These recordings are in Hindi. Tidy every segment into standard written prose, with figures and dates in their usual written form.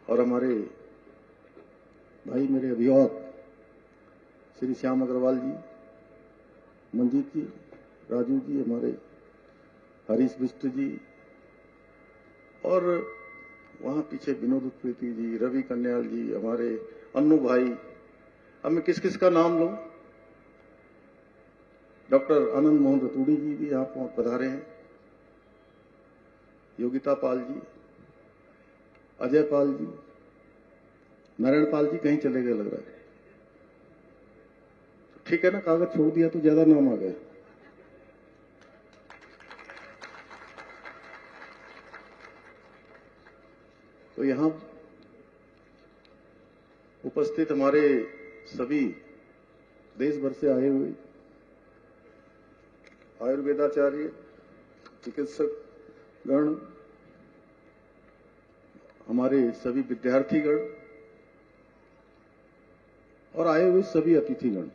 और हमारे भाई मेरे अभिभावक श्री श्याम अग्रवाल जी, मंजीत जी, राजू जी, हमारे हरीश बिष्ट जी, और वहां पीछे विनोद उत्प्रीति जी, रवि कन्याल जी, हमारे अन्नू भाई, अब मैं किस किस का नाम लूं? डॉक्टर आनंद मोहन रतूड़ी जी भी यहाँ पधारे हैं, योगिता पाल जी, अजय पाल जी, नारायण पाल जी कहीं चले गए लग रहा है। ठीक है ना, कागज छोड़ दिया तो ज्यादा नाम आ गए। तो यहां उपस्थित हमारे सभी देश भर से आए हुए आयुर्वेदाचार्य, चिकित्सक गण, हमारे सभी विद्यार्थीगण और आए हुए सभी अतिथिगण,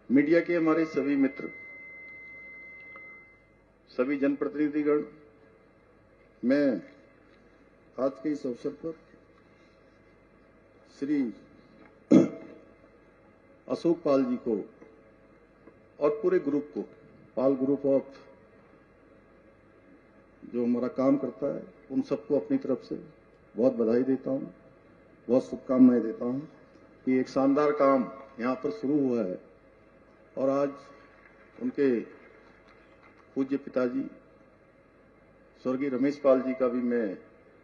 मीडिया के हमारे सभी मित्र, सभी जनप्रतिनिधिगण, मैं आज के इस अवसर पर श्री अशोक पाल जी को और पूरे ग्रुप को, पाल ग्रुप ऑफ जो हमारा काम करता है, उन सबको अपनी तरफ से बहुत बधाई देता हूं, बहुत शुभकामनाएं देता हूं कि एक शानदार काम यहां पर शुरू हुआ है। और आज उनके पूज्य पिताजी स्वर्गीय रमेश पाल जी का भी मैं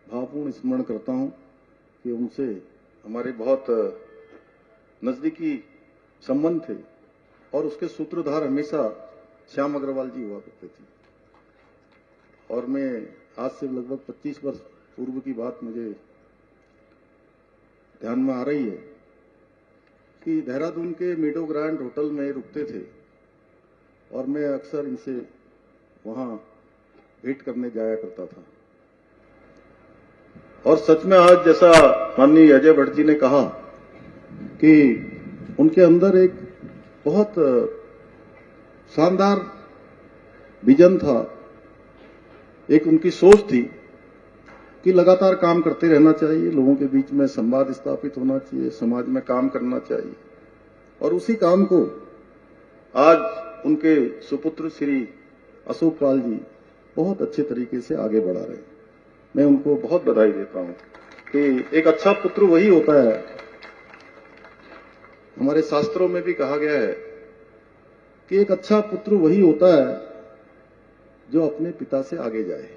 भावपूर्ण स्मरण करता हूं कि उनसे हमारे बहुत नजदीकी संबंध थे और उसके सूत्रधार हमेशा श्याम अग्रवाल जी हुआ करते थे। और मैं आज से लगभग 25 वर्ष पूर्व की बात मुझे ध्यान में आ रही है कि देहरादून के मीडो ग्रैंड होटल में रुकते थे और मैं अक्सर इनसे वहां भेंट करने जाया करता था। और सच में आज जैसा माननीय अजय भट्ट जी ने कहा कि उनके अंदर एक बहुत शानदार विजन था, एक उनकी सोच थी कि लगातार काम करते रहना चाहिए, लोगों के बीच में संवाद स्थापित होना चाहिए, समाज में काम करना चाहिए। और उसी काम को आज उनके सुपुत्र श्री अशोक पाल जी बहुत अच्छे तरीके से आगे बढ़ा रहे हैं। मैं उनको बहुत बधाई देता हूं कि एक अच्छा पुत्र वही होता है, हमारे शास्त्रों में भी कहा गया है कि एक अच्छा पुत्र वही होता है जो अपने पिता से आगे जाए,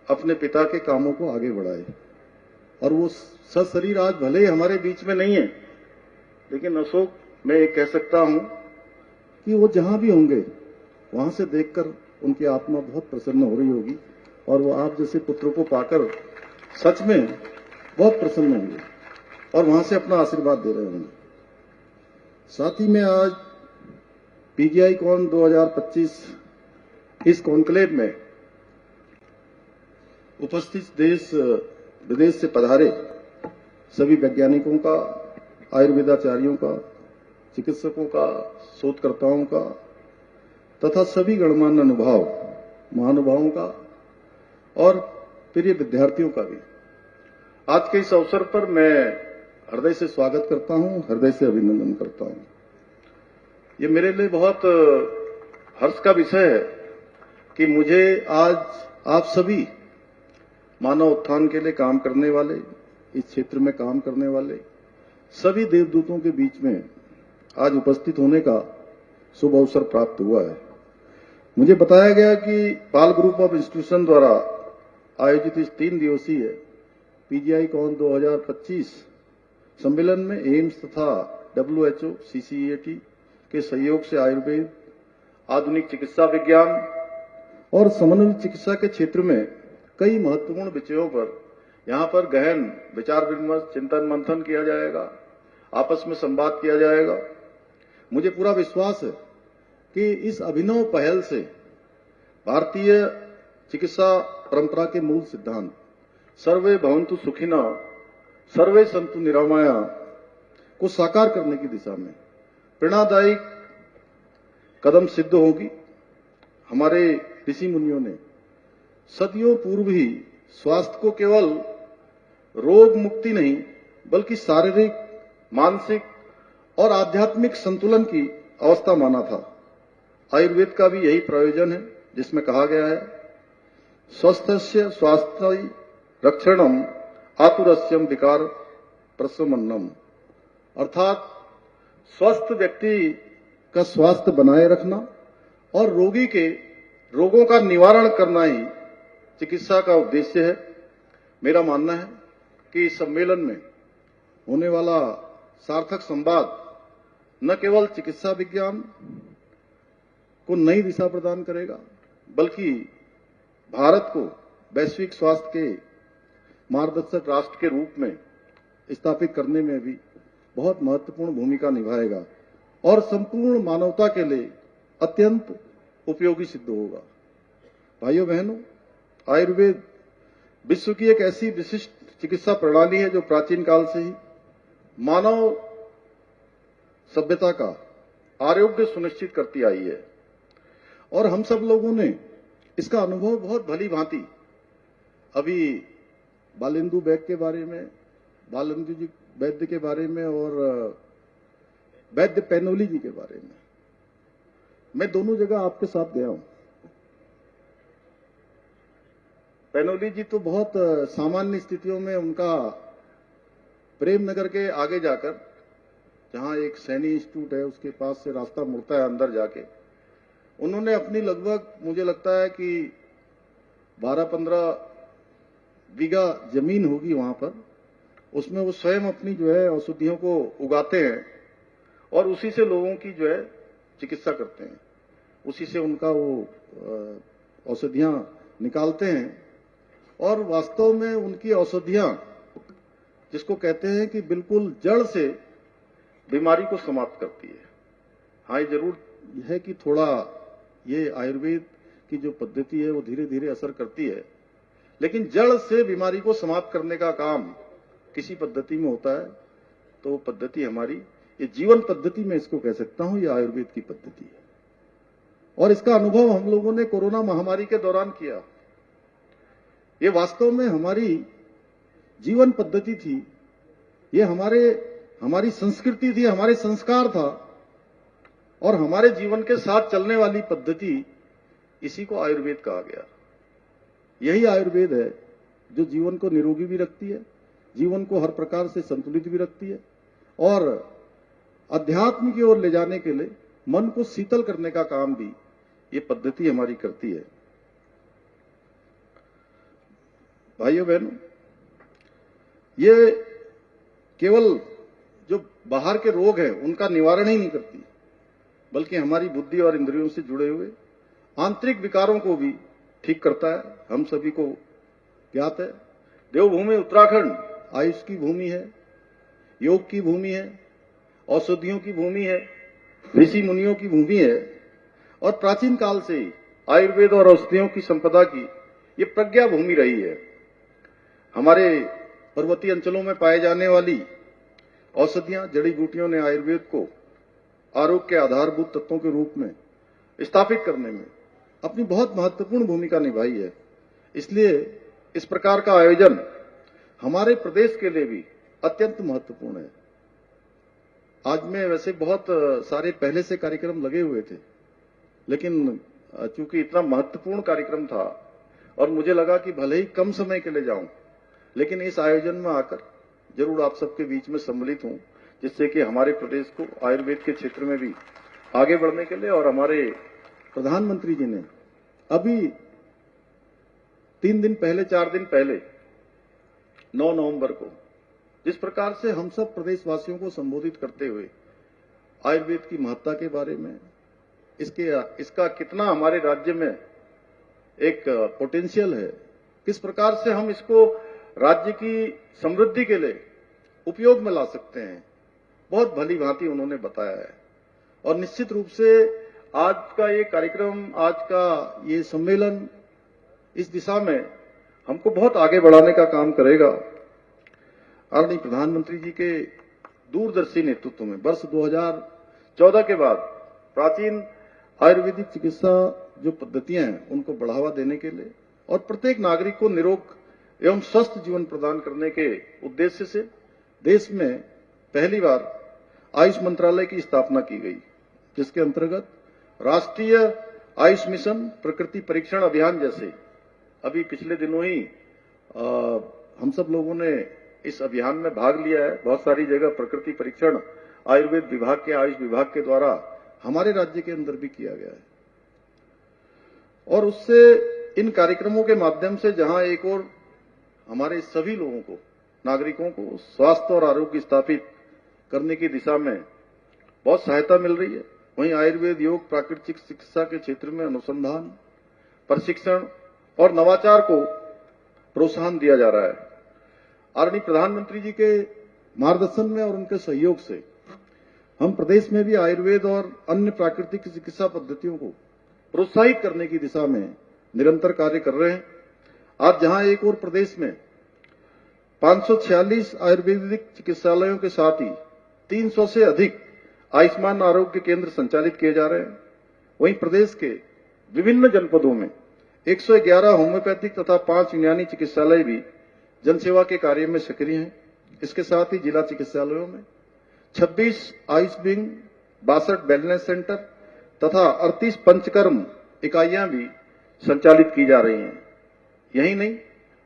अपने पिता के कामों को आगे बढ़ाए। और वो सशरीर आज भले ही हमारे बीच में नहीं है, लेकिन अशोक, मैं ये कह सकता हूं कि वो जहां भी होंगे वहां से देखकर उनकी आत्मा बहुत प्रसन्न हो रही होगी और वो आप जैसे पुत्र को पाकर सच में बहुत प्रसन्न होंगे और वहां से अपना आशीर्वाद दे रहे होंगे। साथ ही में आज पीजीआई कॉन 2025 इस कॉन्क्लेव में उपस्थित देश विदेश से पधारे सभी वैज्ञानिकों का, आयुर्वेदाचार्यों का, चिकित्सकों का, शोधकर्ताओं का तथा सभी गणमान्य महानुभावों का और प्रिय विद्यार्थियों का भी आज के इस अवसर पर मैं हृदय से स्वागत करता हूं, हृदय से अभिनंदन करता हूं। ये मेरे लिए बहुत हर्ष का विषय है कि मुझे आज आप सभी मानव उत्थान के लिए काम करने वाले, इस क्षेत्र में काम करने वाले सभी देवदूतों के बीच में आज उपस्थित होने का शुभ अवसर प्राप्त हुआ है। मुझे बताया गया कि पाल ग्रुप ऑफ इंस्टीट्यूशन द्वारा आयोजित इस 3 दिवसीय पीजीआई कॉन 2025 सम्मेलन में एम्स तथा WHO CCEAT के सहयोग से आयुर्वेद, आधुनिक चिकित्सा विज्ञान और समन्वित चिकित्सा के क्षेत्र में कई महत्वपूर्ण विषयों पर यहां पर गहन विचार विमर्श, चिंतन मंथन किया जाएगा, आपस में संवाद किया जाएगा। मुझे पूरा विश्वास है कि इस अभिनव पहल से भारतीय चिकित्सा परंपरा के मूल सिद्धांत सर्वे भवन्तु सुखिनः, सर्वे सन्तु निरामया को साकार करने की दिशा में प्रेरणादायी कदम सिद्ध होगी। हमारे ऋषि मुनियों ने सदियों पूर्व ही स्वास्थ्य को केवल रोग मुक्ति नहीं बल्कि शारीरिक, मानसिक और आध्यात्मिक संतुलन की अवस्था माना था। आयुर्वेद का भी यही प्रयोजन है, जिसमें कहा गया है स्वस्थस्य स्वास्थ्य रक्षणम आतुरस्यम विकार प्रशमनम, अर्थात स्वस्थ व्यक्ति का स्वास्थ्य बनाए रखना और रोगी के रोगों का निवारण करना ही चिकित्सा का उद्देश्य है। मेरा मानना है कि इस सम्मेलन में होने वाला सार्थक संवाद न केवल चिकित्सा विज्ञान को नई दिशा प्रदान करेगा बल्कि भारत को वैश्विक स्वास्थ्य के मार्गदर्शक राष्ट्र के रूप में स्थापित करने में भी बहुत महत्वपूर्ण भूमिका निभाएगा और संपूर्ण मानवता के लिए अत्यंत उपयोगी सिद्ध होगा। भाइयों बहनों, आयुर्वेद विश्व की एक ऐसी विशिष्ट चिकित्सा प्रणाली है जो प्राचीन काल से ही मानव सभ्यता का आरोग्य सुनिश्चित करती आई है और हम सब लोगों ने इसका अनुभव बहुत भली भांति अभी बालेंदु बैग के बारे में, बालेंदु जी वैद्य के बारे में और वैद्य पैनोली जी के बारे में, मैं दोनों जगह आपके साथ गया हूं। पैनोली जी तो बहुत सामान्य स्थितियों में उनका प्रेमनगर के आगे जाकर, जहां एक सैनी इंस्टीट्यूट है उसके पास से रास्ता मुड़ता है अंदर जाके, उन्होंने अपनी लगभग मुझे लगता है कि 12-15 बीघा जमीन होगी वहां पर, उसमें वो स्वयं अपनी जो है औषधियों को उगाते हैं और उसी से लोगों की जो है चिकित्सा करते हैं, उसी से उनका वो औषधियां निकालते हैं और वास्तव में उनकी औषधियां जिसको कहते हैं कि बिल्कुल जड़ से बीमारी को समाप्त करती है। हाँ, ये जरूर है कि थोड़ा ये आयुर्वेद की जो पद्धति है वो धीरे धीरे असर करती है, लेकिन जड़ से बीमारी को समाप्त करने का काम किसी पद्धति में होता है तो वो पद्धति हमारी ये जीवन पद्धति में इसको कह सकता हूं, ये आयुर्वेद की पद्धति है और इसका अनुभव हम लोगों ने कोरोना महामारी के दौरान किया। ये वास्तव में हमारी जीवन पद्धति थी, ये हमारी संस्कृति थी, हमारे संस्कार था और हमारे जीवन के साथ चलने वाली पद्धति, इसी को आयुर्वेद कहा गया। यही आयुर्वेद है जो जीवन को निरोगी भी रखती है, जीवन को हर प्रकार से संतुलित भी रखती है और अध्यात्म की ओर ले जाने के लिए मन को शीतल करने का काम भी ये पद्धति हमारी करती है। भाइयों बहनों, ये केवल जो बाहर के रोग हैं उनका निवारण ही नहीं करती, बल्कि हमारी बुद्धि और इंद्रियों से जुड़े हुए आंतरिक विकारों को भी ठीक करता है। हम सभी को ज्ञात है, देवभूमि उत्तराखंड आयुष की भूमि है, योग की भूमि है, औषधियों की भूमि है, ऋषि मुनियों की भूमि है और प्राचीन काल से ही आयुर्वेद और औषधियों की संपदा की ये प्रज्ञा भूमि रही है। हमारे पर्वतीय अंचलों में पाए जाने वाली औषधियां, जड़ी बूटियों ने आयुर्वेद को आरोग्य के आधारभूत तत्वों के रूप में स्थापित करने में अपनी बहुत महत्वपूर्ण भूमिका निभाई है। इसलिए इस प्रकार का आयोजन हमारे प्रदेश के लिए भी अत्यंत महत्वपूर्ण है। आज में वैसे बहुत सारे पहले से कार्यक्रम लगे हुए थे, लेकिन चूंकि इतना महत्वपूर्ण कार्यक्रम था और मुझे लगा कि भले ही कम समय के लिए जाऊं, लेकिन इस आयोजन में आकर जरूर आप सबके बीच में सम्मिलित हूं, जिससे कि हमारे प्रदेश को आयुर्वेद के क्षेत्र में भी आगे बढ़ने के लिए, और हमारे प्रधानमंत्री जी ने अभी 3 दिन पहले 4 दिन पहले 9 नवंबर को जिस प्रकार से हम सब प्रदेशवासियों को संबोधित करते हुए आयुर्वेद की महत्ता के बारे में, इसका कितना हमारे राज्य में एक पोटेंशियल है, किस प्रकार से हम इसको राज्य की समृद्धि के लिए उपयोग में ला सकते हैं, बहुत भली भांति उन्होंने बताया है। और निश्चित रूप से आज का ये कार्यक्रम, आज का ये सम्मेलन इस दिशा में हमको बहुत आगे बढ़ाने का काम करेगा। आदरणीय प्रधानमंत्री जी के दूरदर्शी नेतृत्व में वर्ष 2014 के बाद प्राचीन आयुर्वेदिक चिकित्सा जो पद्धतियां हैं उनको बढ़ावा देने के लिए और प्रत्येक नागरिक को निरोग एवं स्वस्थ जीवन प्रदान करने के उद्देश्य से देश में पहली बार आयुष मंत्रालय की स्थापना की गई, जिसके अंतर्गत राष्ट्रीय आयुष मिशन प्रकृति परीक्षण अभियान जैसे अभी पिछले दिनों ही हम सब लोगों ने इस अभियान में भाग लिया है। बहुत सारी जगह प्रकृति परीक्षण आयुर्वेद विभाग के, आयुष विभाग के द्वारा हमारे राज्य के अंदर भी किया गया है। और उससे इन कार्यक्रमों के माध्यम से जहां एक और हमारे सभी लोगों को, नागरिकों को स्वास्थ्य और आरोग्य स्थापित करने की दिशा में बहुत सहायता मिल रही है, वहीं आयुर्वेद, योग, प्राकृतिक चिकित्सा के क्षेत्र में अनुसंधान, प्रशिक्षण और नवाचार को प्रोत्साहन दिया जा रहा है। आदरणीय प्रधानमंत्री जी के मार्गदर्शन में और उनके सहयोग से हम प्रदेश में भी आयुर्वेद और अन्य प्राकृतिक चिकित्सा पद्धतियों को प्रोत्साहित करने की दिशा में निरंतर कार्य कर रहे हैं। आज जहां एक और प्रदेश में 546 आयुर्वेदिक चिकित्सालयों के साथ ही 300 से अधिक आयुष्मान आरोग्य केंद्र संचालित किए जा रहे हैं, वहीं प्रदेश के विभिन्न जनपदों में 111 होम्योपैथिक तथा 5 यूनानी चिकित्सालय भी जनसेवा के कार्य में सक्रिय हैं। इसके साथ ही जिला चिकित्सालयों में 26 आयुष विंग, 62 वेलनेस सेंटर तथा 38 पंचकर्म इकाइयां भी संचालित की जा रही हैं। यही नहीं,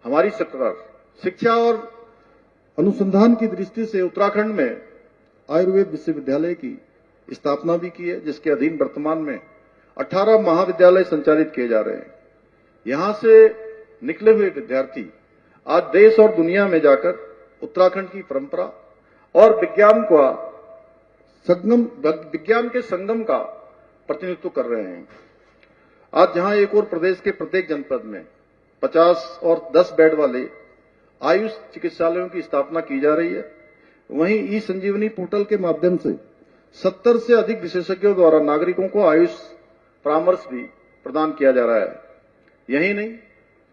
हमारी सरकार शिक्षा और अनुसंधान की दृष्टि से उत्तराखंड में आयुर्वेद विश्वविद्यालय की स्थापना भी की है, जिसके अधीन वर्तमान में 18 महाविद्यालय संचालित किए जा रहे हैं। यहां से निकले हुए विद्यार्थी आज देश और दुनिया में जाकर उत्तराखंड की परंपरा और विज्ञान के संगम का प्रतिनिधित्व कर रहे हैं। आज जहां एक और प्रदेश के प्रत्येक जनपद में 50 और 10 बेड वाले आयुष चिकित्सालयों की स्थापना की जा रही है, वहीं ई संजीवनी पोर्टल के माध्यम से 70 से अधिक विशेषज्ञों द्वारा नागरिकों को आयुष परामर्श भी प्रदान किया जा रहा है। यही नहीं,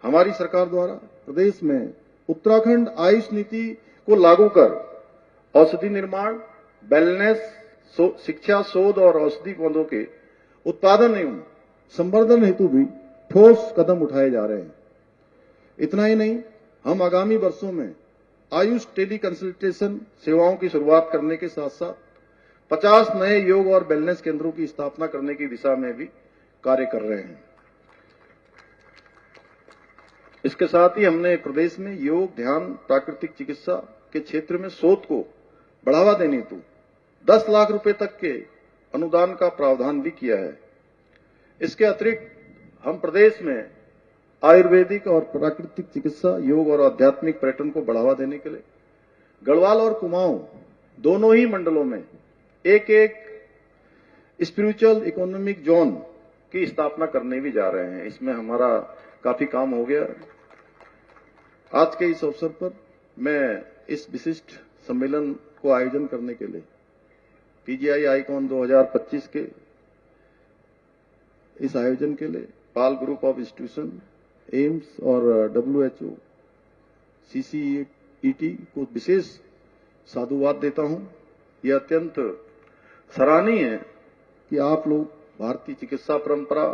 हमारी सरकार द्वारा प्रदेश में उत्तराखंड आयुष नीति को लागू कर औषधि निर्माण, वेलनेस, शिक्षा, शोध और औषधि पौधों के उत्पादन एवं संवर्धन हेतु भी ठोस कदम उठाए जा रहे हैं। इतना ही नहीं, हम आगामी वर्षों में आयुष टेली कंसल्टेशन सेवाओं की शुरुआत करने के साथ साथ 50 नए योग और वेलनेस केंद्रों की स्थापना करने की दिशा में भी कार्य कर रहे हैं। इसके साथ ही हमने प्रदेश में योग, ध्यान, प्राकृतिक चिकित्सा के क्षेत्र में शोध को बढ़ावा देने हेतु 10 लाख रुपए तक के अनुदान का प्रावधान भी किया है। इसके अतिरिक्त हम प्रदेश में आयुर्वेदिक और प्राकृतिक चिकित्सा, योग और आध्यात्मिक पर्यटन को बढ़ावा देने के लिए गढ़वाल और कुमाऊं दोनों ही मंडलों में एक स्पिरिचुअल इकोनॉमिक जोन की स्थापना करने भी जा रहे हैं। इसमें हमारा काफी काम हो गया। आज के इस अवसर पर मैं इस विशिष्ट सम्मेलन को आयोजन करने के लिए पीजीआई आईकॉन 2025 के इस आयोजन के लिए पाल ग्रुप ऑफ इंस्टीट्यूशन, एम्स और WHO, CCET को विशेष साधुवाद देता हूं। यह अत्यंत सराहनीय है कि आप लोग भारतीय चिकित्सा परंपरा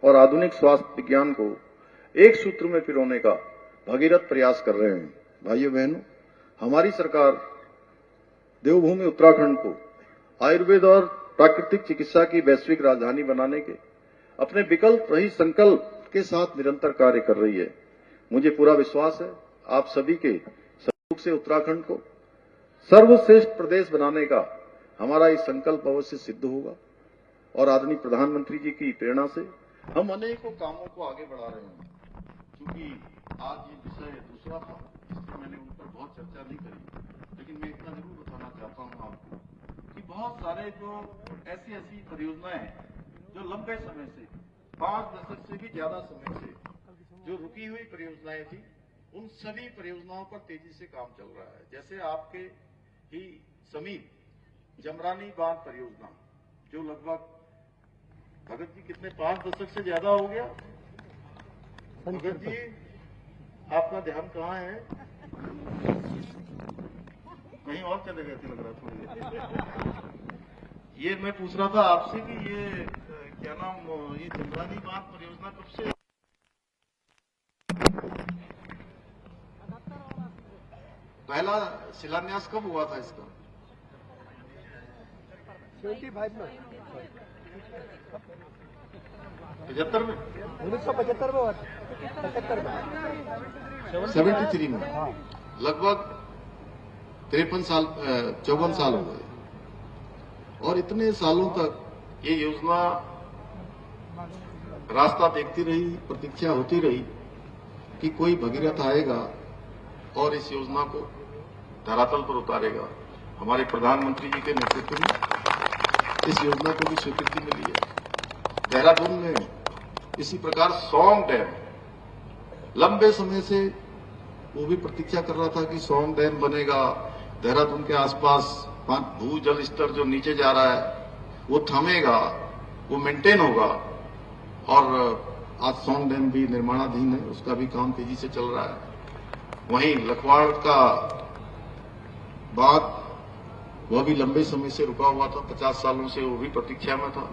और आधुनिक स्वास्थ्य विज्ञान को एक सूत्र में पिरोने का भगीरथ प्रयास कर रहे हैं। भाइयों बहनों, हमारी सरकार देवभूमि उत्तराखंड को आयुर्वेद और प्राकृतिक चिकित्सा की वैश्विक राजधानी बनाने के अपने विकल्प रहित संकल्प के साथ निरंतर कार्य कर रही है। मुझे पूरा विश्वास है आप सभी के सहयोग से उत्तराखंड को सर्वश्रेष्ठ प्रदेश बनाने का हमारा इस संकल्प अवश्य सिद्ध होगा और आदरणीय प्रधानमंत्री जी की प्रेरणा से हम अनेकों कामों को आगे बढ़ा रहे हैं। क्योंकि आज ये विषय दूसरा था, इसलिए मैंने उन पर बहुत चर्चा नहीं करी, लेकिन मैं इतना जरूर बताना चाहता हूं आपको कि बहुत सारे जो ऐसी परियोजनाएं हैं जो लंबे समय से 5 दशक से भी ज्यादा समय से जो रुकी हुई परियोजनाएं थी, उन सभी परियोजनाओं पर तेजी से काम चल रहा है। जैसे आपके ही समीप जमरानी बांध परियोजना, जो लगभग भगत जी कितने 5 दशक से ज्यादा हो गया। भगत जी, आपका ध्यान कहाँ है? कहीं और चले गए थे लग रहा थोड़ी देर। ये मैं पूछ रहा था आपसे कि ये क्या नाम, ये जमरानी बांध परियोजना कब से पहला शिलान्यास कब हुआ था इसका? 75 में, 75 में, 1975 में हुआ था, 75 में, 73 में। हाँ। लगभग 53 साल 54 साल हो गए और इतने सालों तक ये योजना रास्ता देखती रही, प्रतीक्षा होती रही कि कोई भगीरथ आएगा और इस योजना को धरातल पर उतारेगा। हमारे प्रधानमंत्री जी के नेतृत्व में इस योजना को भी स्वीकृति मिली है। देहरादून में इसी प्रकार सौंग डैम लंबे समय से वो भी प्रतीक्षा कर रहा था कि सौंग डैम बनेगा, देहरादून के आसपास भूजल स्तर जो नीचे जा रहा है वो थमेगा, वो मेंटेन होगा। और आज सौंग डैम भी निर्माणाधीन है, उसका भी काम तेजी से चल रहा है। वहीं लखवाड़ का बांध वह भी लंबे समय से रुका हुआ था, 50 सालों से वो भी प्रतीक्षा में था,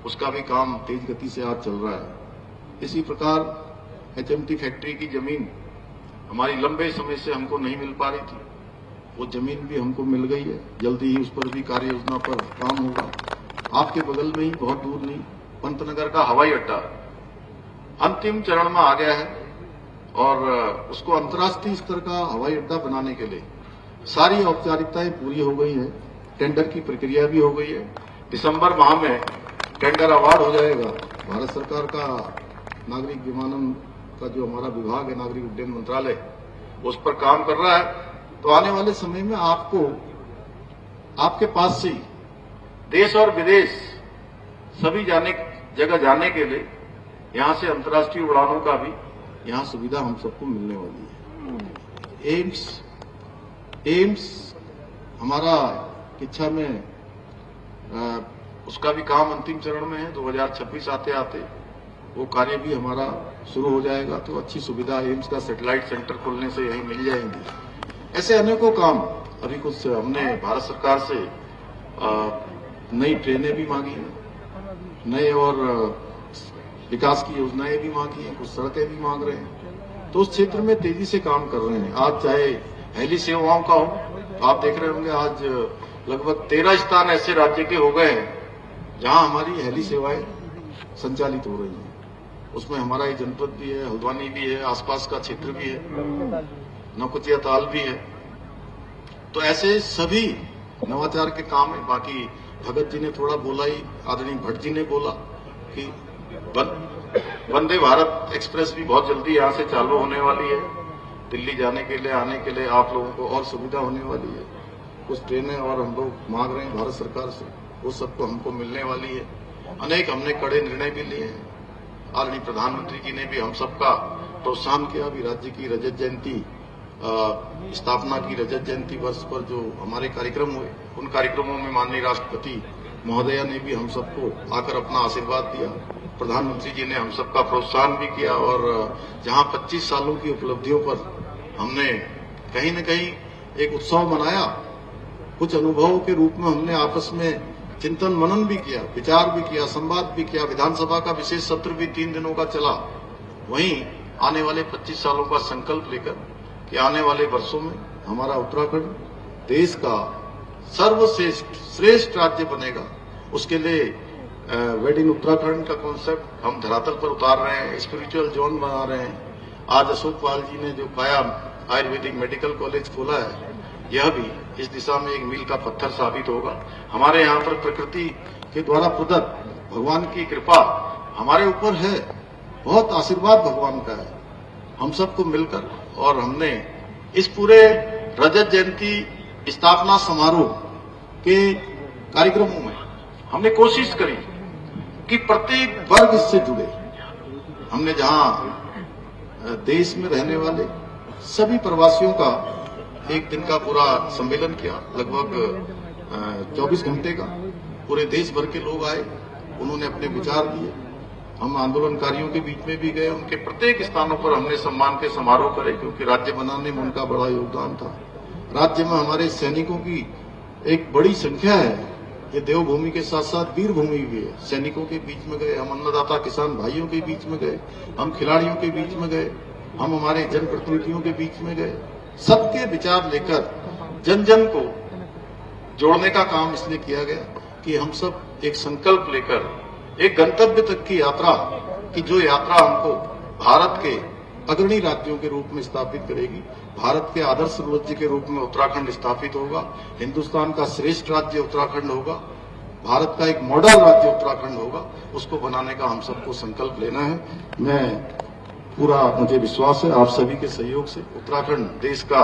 उसका भी काम तेज गति से आज चल रहा है। इसी प्रकार एचएमटी फैक्ट्री की जमीन हमारी लंबे समय से हमको नहीं मिल पा रही थी, वो जमीन भी हमको मिल गई है। जल्दी ही उस पर भी कार्य योजना पर काम होगा। आपके बगल में ही, बहुत दूर नहीं, पंतनगर का हवाई अड्डा अंतिम चरण में आ गया है और उसको अंतर्राष्ट्रीय स्तर का हवाई अड्डा बनाने के लिए सारी औपचारिकताएं पूरी हो गई हैं। टेंडर की प्रक्रिया भी हो गई है। दिसंबर माह में टेंडर अवार्ड हो जाएगा। भारत सरकार का नागरिक विमानन का जो हमारा विभाग है, नागरिक उड्डयन मंत्रालय, उस पर काम कर रहा है। तो आने वाले समय में आपको आपके पास से देश और विदेश सभी जगह जाने के लिए यहां से अंतर्राष्ट्रीय उड़ानों का भी यहां सुविधा हम सबको मिलने वाली है। एम्स हमारा किच्छा में उसका भी काम अंतिम चरण में है। 2026 आते आते वो कार्य भी हमारा शुरू हो जाएगा। तो अच्छी सुविधा एम्स का सैटेलाइट सेंटर खुलने से यहीं मिल जाएंगी। ऐसे अनेकों काम अभी कुछ हमने भारत सरकार से नई ट्रेनें भी मांगी हैं, नए और विकास की योजनाएं भी मांगी हैं, कुछ सड़कें भी मांग रहे हैं। तो उस क्षेत्र में तेजी से काम कर रहे हैं। आज चाहे हेली सेवाओं का हो, तो आप देख रहे होंगे आज लगभग 13 स्थान ऐसे राज्य के हो गए हैं जहां हमारी हेली सेवाएं संचालित हो रही हैं। उसमें हमारा ये जनपद भी है, हल्द्वानी भी है, आसपास का क्षेत्र भी है, नौकुचिया ताल भी है। तो ऐसे सभी नवाचार के काम है। बाकी भगत जी ने थोड़ा बोला ही, आदरणीय भट्ट जी ने बोला कि वंदे भारत एक्सप्रेस भी बहुत जल्दी यहां से चालू होने वाली है। दिल्ली जाने के लिए, आने के लिए आप लोगों को और सुविधा होने वाली है। कुछ ट्रेनें और हम लोग मांग रहे हैं भारत सरकार से, वो सबको हमको मिलने वाली है। अनेक हमने कड़े निर्णय भी लिए हैं। आदरणीय प्रधानमंत्री जी ने भी हम सबका प्रोत्साहन किया। अभी राज्य की रजत जयंती, स्थापना की रजत जयंती वर्ष पर जो हमारे कार्यक्रम हुए, उन कार्यक्रमों में माननीय राष्ट्रपति महोदया ने भी हम सबको आकर अपना आशीर्वाद दिया। प्रधानमंत्री जी ने हम सबका प्रोत्साहन भी किया और जहां 25 सालों की उपलब्धियों पर हमने कहीं न कहीं एक उत्सव मनाया, कुछ अनुभवों के रूप में हमने आपस में चिंतन मनन भी किया, विचार भी किया, संवाद भी किया। विधानसभा का विशेष सत्र भी 3 दिनों का चला। वहीं आने वाले 25 सालों का संकल्प लेकर कि आने वाले वर्षों में हमारा उत्तराखंड देश का श्रेष्ठ राज्य बनेगा। उसके लिए वेड इन उत्तराखंड का कॉन्सेप्ट हम धरातल पर उतार रहे हैं, स्पिरिचुअल जोन बना रहे हैं। आज अशोक पाल जी ने जो काया आयुर्वेदिक मेडिकल कॉलेज खोला है, यह भी इस दिशा में एक मील का पत्थर साबित होगा। हमारे यहाँ पर प्रकृति के द्वारा प्रदत्त भगवान की कृपा हमारे ऊपर है, बहुत आशीर्वाद भगवान का है हम सबको मिलकर। और हमने इस पूरे रजत जयंती स्थापना समारोह के कार्यक्रमों में हमने कोशिश करी कि प्रत्येक वर्ग इससे जुड़े। हमने जहां देश में रहने वाले सभी प्रवासियों का एक दिन का पूरा सम्मेलन किया, लगभग 24 घंटे का। पूरे देश भर के लोग आए, उन्होंने अपने विचार दिए। हम आंदोलनकारियों के बीच में भी गए, उनके प्रत्येक स्थानों पर हमने सम्मान के समारोह करे, क्योंकि राज्य बनाने में उनका बड़ा योगदान था। राज्य में हमारे सैनिकों की एक बड़ी संख्या है। ये देवभूमि के साथ साथ वीर भूमि भी है। सैनिकों के बीच में गए, हम अन्नदाता किसान भाइयों के बीच में गए, हम खिलाड़ियों के बीच में गए, हम हमारे जनप्रतिनिधियों के बीच में गए, सबके विचार लेकर जन जन को जोड़ने का काम इसलिए किया गया कि हम सब एक संकल्प लेकर एक गंतव्य तक की यात्रा की जो यात्रा हमको भारत के अग्रणी राज्यों के रूप में स्थापित करेगी, भारत के आदर्श राज्य के रूप में उत्तराखंड स्थापित होगा, हिंदुस्तान का श्रेष्ठ राज्य उत्तराखंड होगा, भारत का एक मॉडल राज्य उत्तराखंड होगा, उसको बनाने का हम सबको संकल्प लेना है। मुझे विश्वास है आप सभी के सहयोग से उत्तराखंड देश का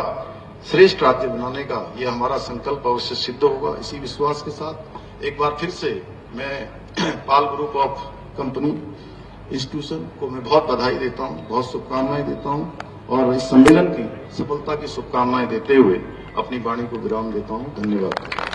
श्रेष्ठ राज्य बनाने का यह हमारा संकल्प अवश्य सिद्ध होगा। इसी विश्वास के साथ एक बार फिर से मैं पाल ग्रुप ऑफ कंपनी इंस्टीट्यूशन को मैं बहुत बधाई देता हूं, बहुत शुभकामनाएं देता हूं और इस सम्मेलन की सफलता की शुभकामनाएं देते हुए अपनी वाणी को विराम देता हूं। धन्यवाद।